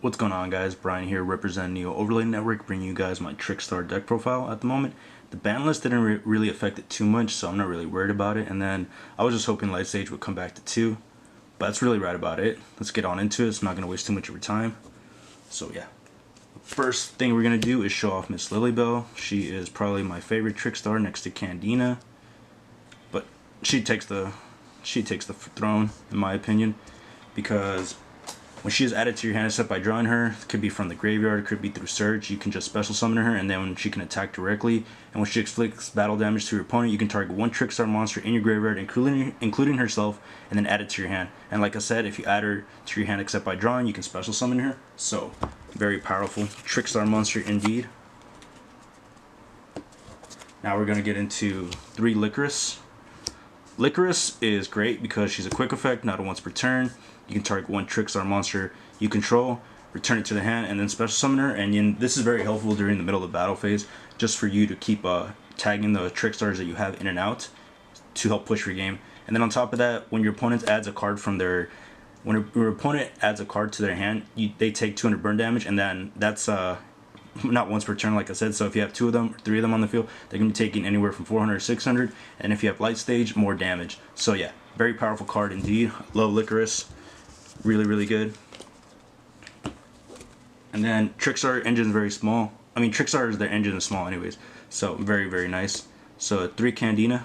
What's going on, guys? Brian here, representing Neo Overlay Network, bringing you guys my Trickstar deck profile at the moment. The ban list didn't really affect it too much, so I'm not really worried about it. And then I was just hoping Light Stage would come back to 2, but that's really right about it. Let's get on into it. It's not going to waste too much of your time. So yeah, first thing we're going to do is show off Miss Lilybell. She is probably my favorite Trickstar next to Candina, but she takes the throne in my opinion, because when she is added to your hand except by drawing her, it could be from the graveyard, it could be through search, you can just special summon her, and then she can attack directly. And when she inflicts battle damage to your opponent, you can target one Trickstar monster in your graveyard, including herself, and then add it to your hand. And like I said, if you add her to your hand except by drawing, you can special summon her. So, very powerful Trickstar monster indeed. Now we're going to get into 3 Licorice. Licorice is great because she's a quick effect, not a once per turn. You can target one Trickstar monster you control, return it to the hand, and then special summon her. And this is very helpful during the middle of the battle phase, just for you to keep tagging the Trickstars that you have in and out to help push your game. And then on top of that, when your opponent adds a card to their hand, they take 200 burn damage, and then that's not once per turn, like I said. So if you have 2 of them or 3 of them on the field, they're going to be taking anywhere from 400 to 600. And if you have Light Stage, more damage. So yeah, very powerful card indeed. Love Licorice. Really good. And then Trickstar engine is very small. I mean, Trickstar is their engine is small anyways. So very nice. So 3 Candina.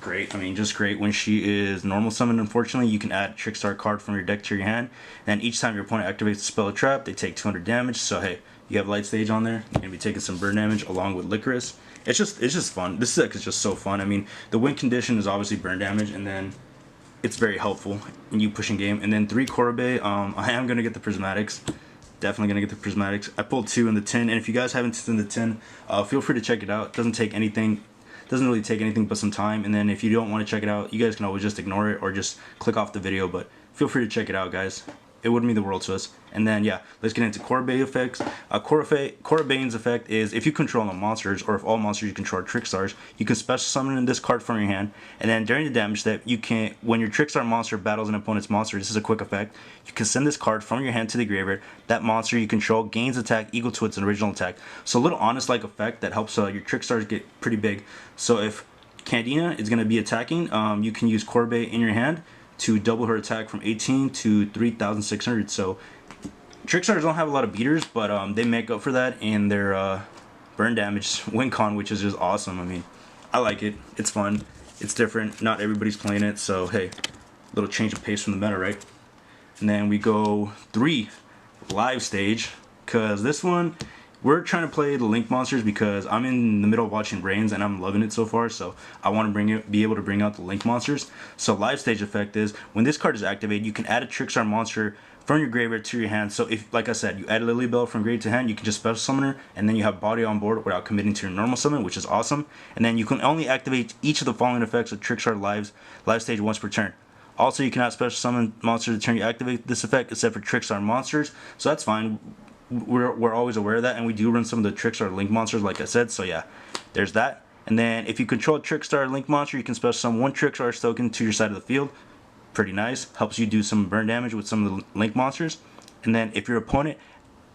Great. I mean, just great. When she is normal summoned, unfortunately, you can add a Trickstar card from your deck to your hand. And each time your opponent activates a spell or trap, they take 200 damage. So hey, you have Light Stage on there, you're gonna be taking some burn damage along with Licorice. It's just fun. This deck is just so fun. I mean, the win condition is obviously burn damage, and then it's very helpful in you pushing game. And then 3 Korobei. I am gonna get the Prismatics. Definitely gonna get the Prismatics. I pulled 2 in the tin, and if you guys haven't in the tin, feel free to check it out. It doesn't take anything. Doesn't really take anything but some time. And then if you don't want to check it out, you guys can always just ignore it or just click off the video. But feel free to check it out, guys. It would mean the world to us. And then yeah, let's get into Korobei effects. Korobei's effect is if you control no monsters, or if all monsters you control are Trickstars, you can special summon this card from your hand. And then during the damage step, you can, when your Trickstar monster battles an opponent's monster, this is a quick effect, you can send this card from your hand to the graveyard. That monster you control gains attack equal to its original attack. So a little honest-like effect that helps your Trickstars get pretty big. So if Candina is going to be attacking, you can use Korobei in your hand to double her attack from 18 to 3,600. So Trickstars don't have a lot of beaters, but they make up for that in their burn damage win con, which is just awesome. I mean, I like it. It's fun. It's different. Not everybody's playing it, so hey, a little change of pace from the meta, right? And then we go 3 Live Stage, because this one, we're trying to play the Link monsters because I'm in the middle of watching Brains and I'm loving it so far, so I want to be able to bring out the Link monsters. So Live Stage effect is when this card is activated, you can add a Trickstar monster from your graveyard to your hand. So if, like I said, you add Lilybell from grave to hand, you can just special summon her, and then you have Body on board without committing to your normal summon, which is awesome. And then you can only activate each of the following effects of Trickstar Live Stage once per turn. Also, you cannot special summon monsters the turn you activate this effect except for Trickstar monsters, so that's fine. We're always aware of that, and we do run some of the Trickstar Link monsters, like I said, so yeah, there's that. And then if you control a Trickstar Link monster, you can special summon one Trickstar token to your side of the field. Pretty nice. Helps you do some burn damage with some of the Link monsters. And then if your opponent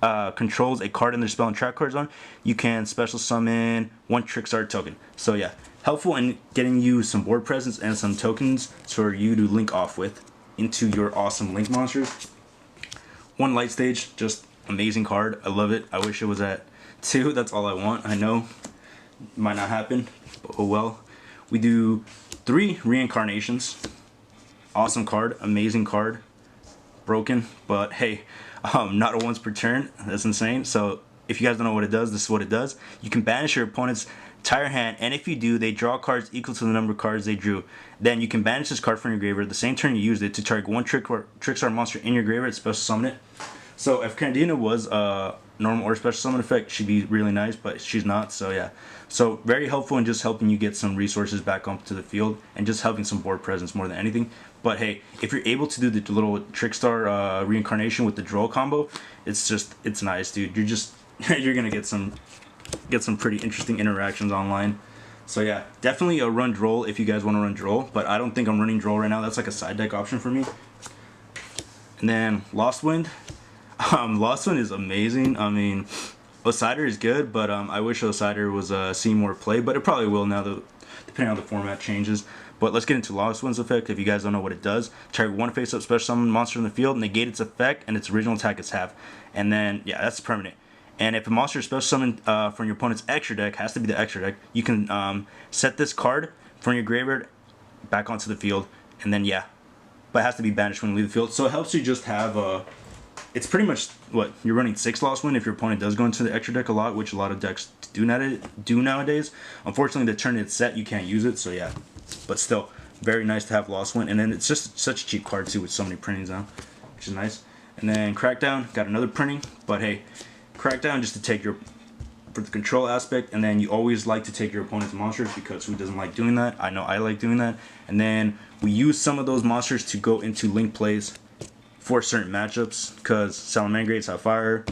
controls a card in their spell and trap card zone, you can special summon one Trickstar token. So yeah, helpful in getting you some board presence and some tokens for you to link off with into your awesome Link monsters. 1 Light Stage, just amazing card. I love it. I wish it was at 2. That's all I want. I know it might not happen, but oh well. We do 3 Reincarnations. Awesome card, amazing card. Broken, but hey, not a once per turn. That's insane. So if you guys don't know what it does, this is what it does. You can banish your opponent's entire hand, and if you do, they draw cards equal to the number of cards they drew. Then you can banish this card from your graveyard the same turn you used it to target one Trickstar monster in your graveyard, special summon it. So if Candina was a normal or special summon effect, she'd be really nice, but she's not, so yeah. So very helpful in just helping you get some resources back onto the field and just having some board presence more than anything. But hey, if you're able to do the little Trickstar reincarnation with the Droll combo, it's nice, dude. You're gonna get some pretty interesting interactions online. So yeah, definitely a run Droll if you guys want to run Droll, but I don't think I'm running Droll right now. That's like a side deck option for me. And then Lost Wind. Lost Wind is amazing. I mean, Osider is good, but I wish Osider was seeing more play, but it probably will now, depending on the format changes. But let's get into Lost Wind's effect. If you guys don't know what it does, target one face-up special summon monster in the field, negate its effect, and its original attack is half. And then, yeah, that's permanent. And if a monster is special summoned from your opponent's extra deck, has to be the extra deck, you can set this card from your graveyard back onto the field, and then, yeah. But it has to be banished when you leave the field. So it helps you just have it's pretty much what you're running 6 Lost Wind if your opponent does go into the extra deck a lot, which a lot of decks do nowadays. Unfortunately, the turn it's set, you can't use it, so yeah. But still, very nice to have Lost Wind, and then it's just such a cheap card too with so many printings now, which is nice. And then Crackdown, got another printing, but hey, Crackdown just to take your for the control aspect, and then you always like to take your opponent's monsters because who doesn't like doing that? I know I like doing that. And then we use some of those monsters to go into link plays for certain matchups, because Salamangreats have fire,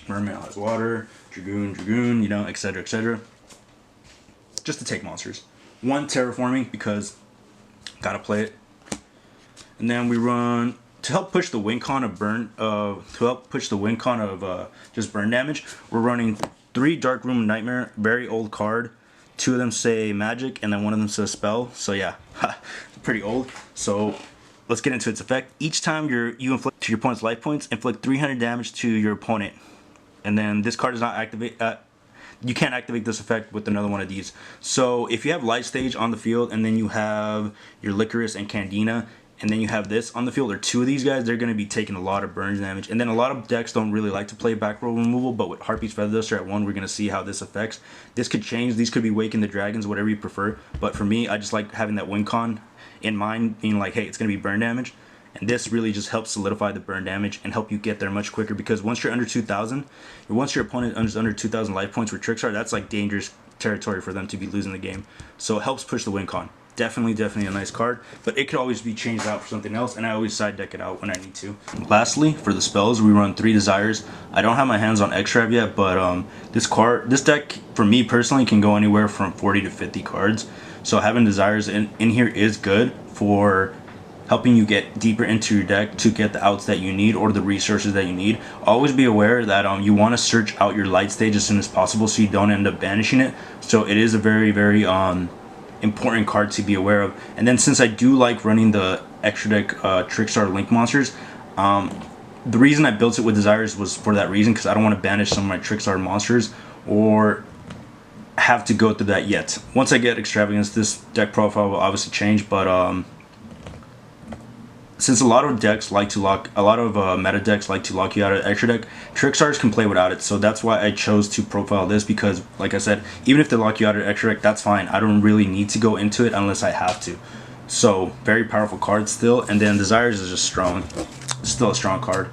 Mermail has water, Dragoon, you know, etc, etc. Just to take monsters. One, Terraforming, because gotta play it. And then we run to help push the win con of just burn damage. We're running 3 Dark Room Nightmare, very old card. 2 of them say magic, and then 1 of them says spell. So yeah, pretty old. So let's get into its effect. Each time you inflict to your opponent's life points, inflict 300 damage to your opponent. And then this card does not activate. You can't activate this effect with another one of these. So if you have Light Stage on the field, and then you have your Licorice and Candina, and then you have this on the field, or 2 of these guys, they're going to be taking a lot of burn damage. And then a lot of decks don't really like to play back row removal, but with Harpy's Feather Duster at 1, we're going to see how this affects. This could change. These could be Waking the Dragons, whatever you prefer. But for me, I just like having that win con in mind, being like, hey, it's going to be burn damage. And this really just helps solidify the burn damage and help you get there much quicker, because once you're under 2,000, or once your opponent is under 2,000 life points with Trickstar, that's like dangerous territory for them to be losing the game. So it helps push the win con. Definitely a nice card, but it could always be changed out for something else, and I always side deck it out when I need to. Lastly, for the spells, we run 3 Desires. I don't have my hands on Extrav yet, but this deck, for me personally, can go anywhere from 40 to 50 cards. So having Desires in here is good for helping you get deeper into your deck to get the outs that you need or the resources that you need. Always be aware that you want to search out your light stage as soon as possible so you don't end up banishing it. So it is a very important card to be aware of. And then since I do like running the extra deck Trickstar Link monsters, the reason I built it with Desires was for that reason, because I don't want to banish some of my Trickstar monsters or have to go through that yet. Once I get Extravagance, this deck profile will obviously change, but since a lot of meta decks like to lock you out of extra deck, Trickstars can play without it. So that's why I chose to profile this, because like I said, even if they lock you out of extra deck, that's fine. I don't really need to go into it unless I have to. So very powerful card still. And then Desires is just strong. Still a strong card.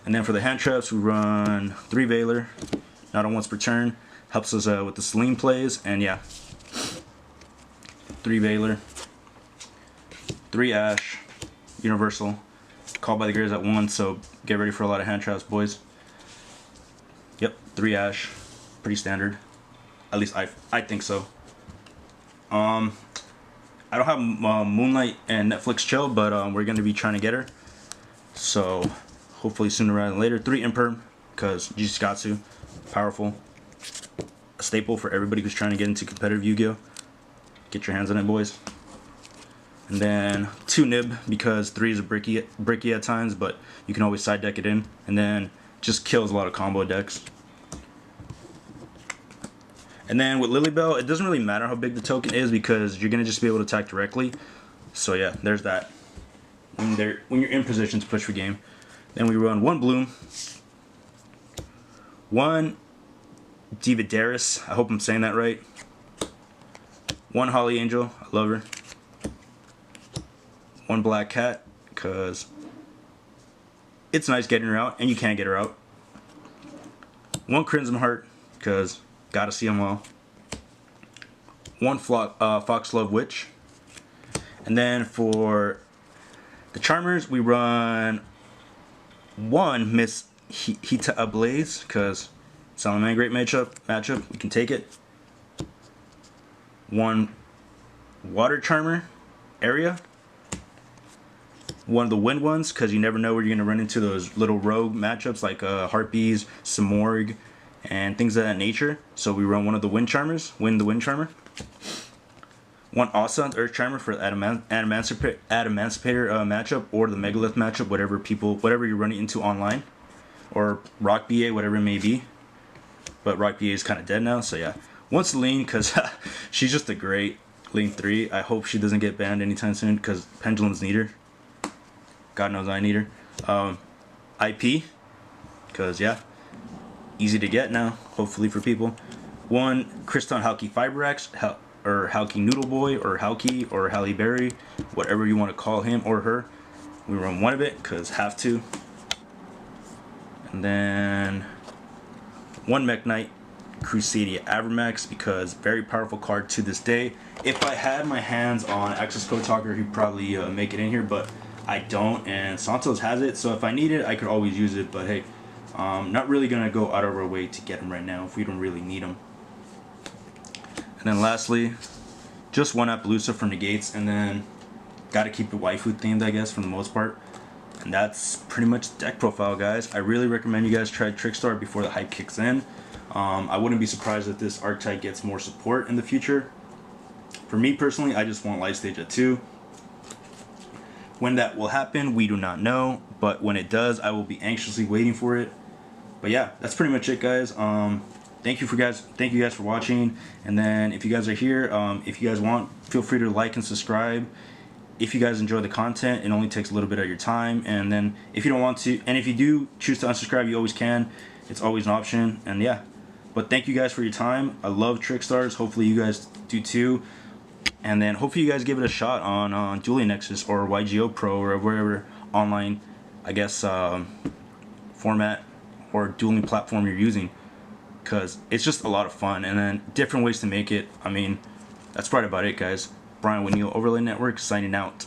And then for the hand traps, we run 3 Veiler, not on once per turn. Helps us with the Celine plays, and yeah, 3 Veiler. 3 Ash, Universal, Called by the Gears at 1, so get ready for a lot of hand traps, boys. Yep, 3 Ash, pretty standard. At least I think so. I don't have Moonlight and Netflix Chill, but we're going to be trying to get her. So hopefully sooner rather than later. 3 Imperm, because you just got to. Powerful. A staple for everybody who's trying to get into competitive Yu-Gi-Oh! Get your hands on it, boys. And then 2 Nib, because 3 is a bricky at times, but you can always side deck it in. And then just kills a lot of combo decks. And then with Lilybell, it doesn't really matter how big the token is, because you're going to just be able to attack directly. So yeah, there's that. When you're in position to push for game. Then we run 1 Bloom. 1 Dividaris, I hope I'm saying that right. 1 Holly Angel, I love her. 1 Black Cat, because it's nice getting her out, and you can get her out. 1 Crimson Heart, because gotta see them all. 1 Foxglove Witch. And then for the Charmers, we run 1 Miss Hita Ablaze, because Salamangreat matchup, we can take it. one water charmer area, one of the wind ones, because you never know where you're going to run into those little rogue matchups like Harpies, Samorg, and things of that nature. So we run one of the wind charmers, the wind charmer. One Awesome Earth Charmer for the Adamantipator matchup, or the Megalith matchup, whatever you're running into online, or Rock BA, whatever it may be. But Rock BA is kind of dead now, so yeah. One Celine, because she's just a great lane 3. I hope she doesn't get banned anytime soon, because Pendulums need her. God knows I need her. IP, because yeah, easy to get now, hopefully for people. One Kriston Halki Fibrex, or Halki Noodle Boy, or Halki, or Halle Berry, whatever you want to call him or her. We run one of it, because have to. And then one Mech Knight Crusadia Avermax, because very powerful card to this day. If I had my hands on Access Code Talker, he'd probably make it in here, but I don't, and Santos has it, so if I need it, I could always use it, but hey, not really going to go out of our way to get him right now if we don't really need him. And then lastly, just one Appaloosa for negates, and then got to keep it waifu themed, I guess, for the most part. And that's pretty much deck profile, guys. I really recommend you guys try Trickstar before the hype kicks in. I wouldn't be surprised if this archetype gets more support in the future. For me personally, I just want Light Stage at 2. When that will happen, we do not know, but when it does, I will be anxiously waiting for it. But yeah, that's pretty much it, guys. Thank you guys for watching. And then if you guys are here, if you guys want, feel free to like and subscribe. If you guys enjoy the content, it only takes a little bit of your time. And then if you don't want to, and if you do choose to unsubscribe, you always can. It's always an option. And yeah, but thank you guys for your time. I love Trickstars. Hopefully you guys do too. And then hopefully you guys give it a shot on Dueling Nexus or YGO Pro or wherever online, I guess, format or dueling platform you're using. Because it's just a lot of fun, and then different ways to make it. I mean, that's right about it, guys. Brian with Neo Overlay Network signing out.